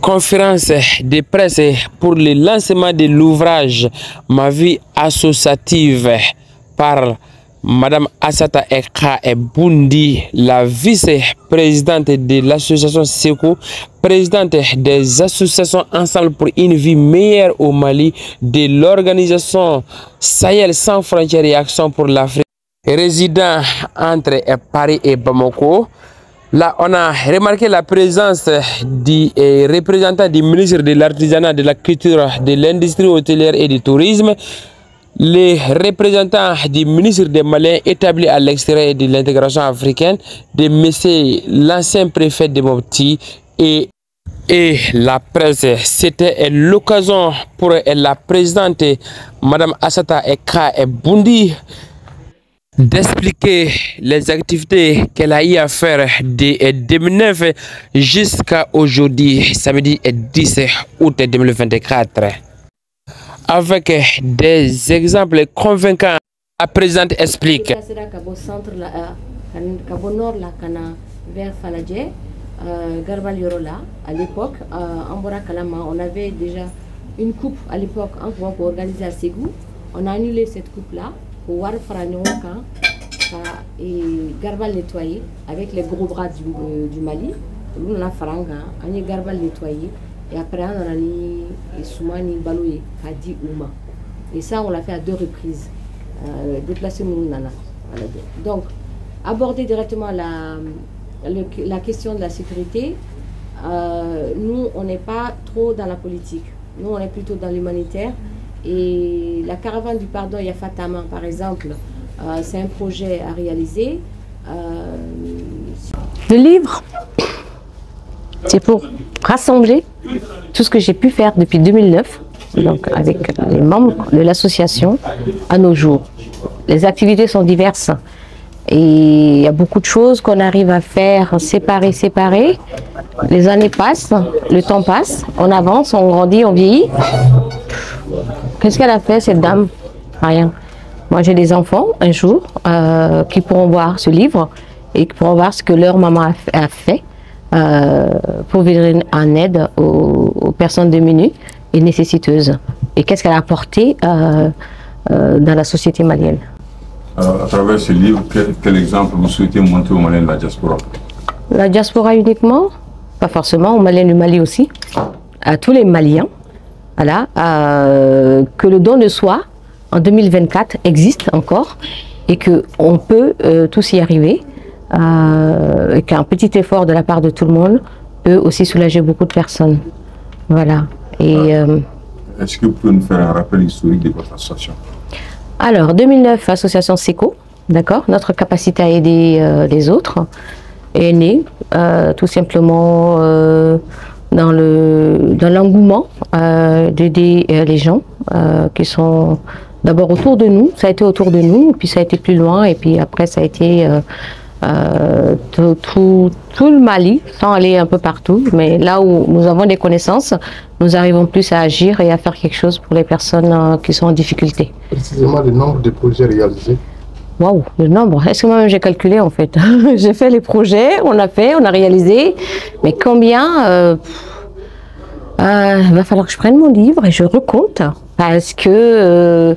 conférence de presse pour le lancement de l'ouvrage Ma vie associative par Madame Assata Eka Bundi, la vice-présidente de l'association SECO, présidente des associations Ensemble pour une vie meilleure au Mali, de l'organisation Sahel sans frontières et Action pour l'Afrique, résident entre Paris et Bamako. Là, on a remarqué la présence du représentant du ministre de l'Artisanat, de la Culture, de l'Industrie hôtelière et du Tourisme, les représentants du ministre des Maliens établis à l'extérieur et de l'intégration africaine, de M. l'ancien préfet de Mopti et la presse. C'était l'occasion pour la présidente Mme Assata Eka Bundi d'expliquer les activités qu'elle a eu à faire de 2009 jusqu'à aujourd'hui, samedi 10 août 2024. Avec des exemples convaincants, la présidente explique. À l'époque, en Borakalama, on avait déjà une coupe à l'époque pour organiser à Ségou. On a annulé cette coupe-là pour voir et Garbal nettoyé avec les gros bras du Mali. Nous, on a Faranga, on a Garbal nettoyé. Et après, on a mis Soumani Baloye, Kadi Ouma. Et ça, on l'a fait à 2 reprises. Déplacer Mounounana. Donc, aborder directement la question de la sécurité, nous, on n'est pas trop dans la politique. Nous, on est plutôt dans l'humanitaire. Et la caravane du pardon Yafatama, par exemple, c'est un projet à réaliser. Le livre, c'est pour rassembler tout ce que j'ai pu faire depuis 2009, donc avec les membres de l'association à nos jours. Les activités sont diverses et il y a beaucoup de choses qu'on arrive à faire séparer. Les années passent, le temps passe, on avance, on grandit, on vieillit. Qu'est-ce qu'elle a fait cette dame? Rien. Moi j'ai des enfants un jour qui pourront voir ce livre et qui pourront voir ce que leur maman a fait. Pour venir en aide aux personnes démunies et nécessiteuses. Et qu'est-ce qu'elle a apporté dans la société malienne. Alors, à travers ce livre, quel exemple vous souhaitez montrer aux Maliens de la diaspora? La diaspora uniquement, pas forcément, aux Maliens du Mali aussi, à tous les Maliens, voilà, que le don de soi en 2024 existe encore et qu'on peut tous y arriver. Et qu'un petit effort de la part de tout le monde peut aussi soulager beaucoup de personnes. Voilà. Est-ce que vous pouvez nous faire un rappel historique de votre association? Alors, 2009, association SECO, d'accord. Notre capacité à aider les autres est née tout simplement dans l'engouement d'aider les gens qui sont d'abord autour de nous. Ça a été autour de nous, puis ça a été plus loin, et puis après ça a été tout le Mali, sans aller un peu partout, mais là où nous avons des connaissances, nous arrivons plus à agir et à faire quelque chose pour les personnes qui sont en difficulté. Précisément le nombre de projets réalisés? Waouh, le nombre, est-ce que moi-même j'ai calculé en fait? J'ai fait les projets, on a réalisé, mais combien va falloir que je prenne mon livre et je recompte, parce que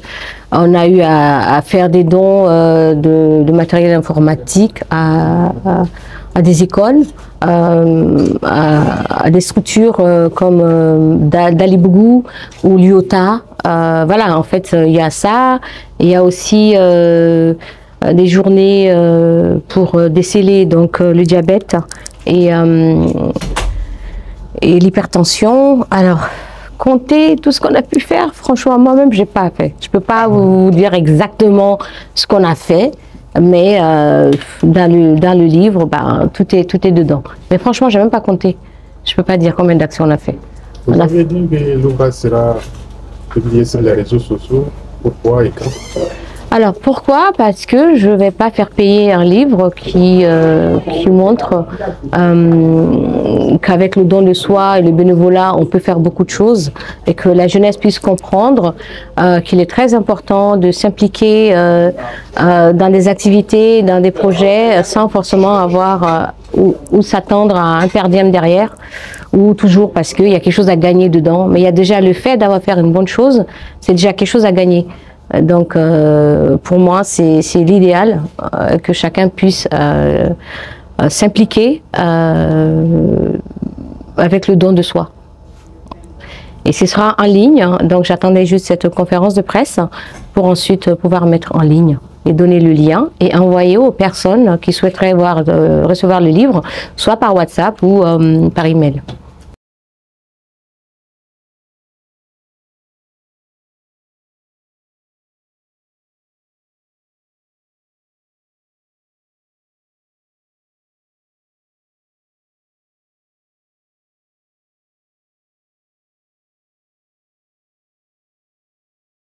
on a eu à faire des dons de matériel informatique à des écoles, à des structures comme Dalibougou ou Lyota. Voilà, en fait, il y a ça. Il y a aussi des journées pour déceler donc le diabète et l'hypertension. Alors, compter tout ce qu'on a pu faire, franchement, moi-même, j'ai pas fait. Je peux pas vous dire exactement ce qu'on a fait, mais dans le livre, ben, tout est dedans. Mais franchement, j'ai même pas compté. Je peux pas dire combien d'actions on a fait. Vous avez dit que l'ouvrage sera publié sur les réseaux sociaux. Pourquoi et quand? Alors pourquoi? Parce que je ne vais pas faire payer un livre qui montre qu'avec le don de soi et le bénévolat, on peut faire beaucoup de choses et que la jeunesse puisse comprendre qu'il est très important de s'impliquer dans des activités, dans des projets, sans forcément avoir ou s'attendre à un perdième derrière, ou toujours parce qu'il y a quelque chose à gagner dedans. Mais il y a déjà le fait d'avoir fait une bonne chose, c'est déjà quelque chose à gagner. Donc, pour moi, c'est l'idéal que chacun puisse s'impliquer avec le don de soi. Et ce sera en ligne, donc j'attendais juste cette conférence de presse pour ensuite pouvoir mettre en ligne et donner le lien et envoyer aux personnes qui souhaiteraient recevoir le livre, soit par WhatsApp ou par email.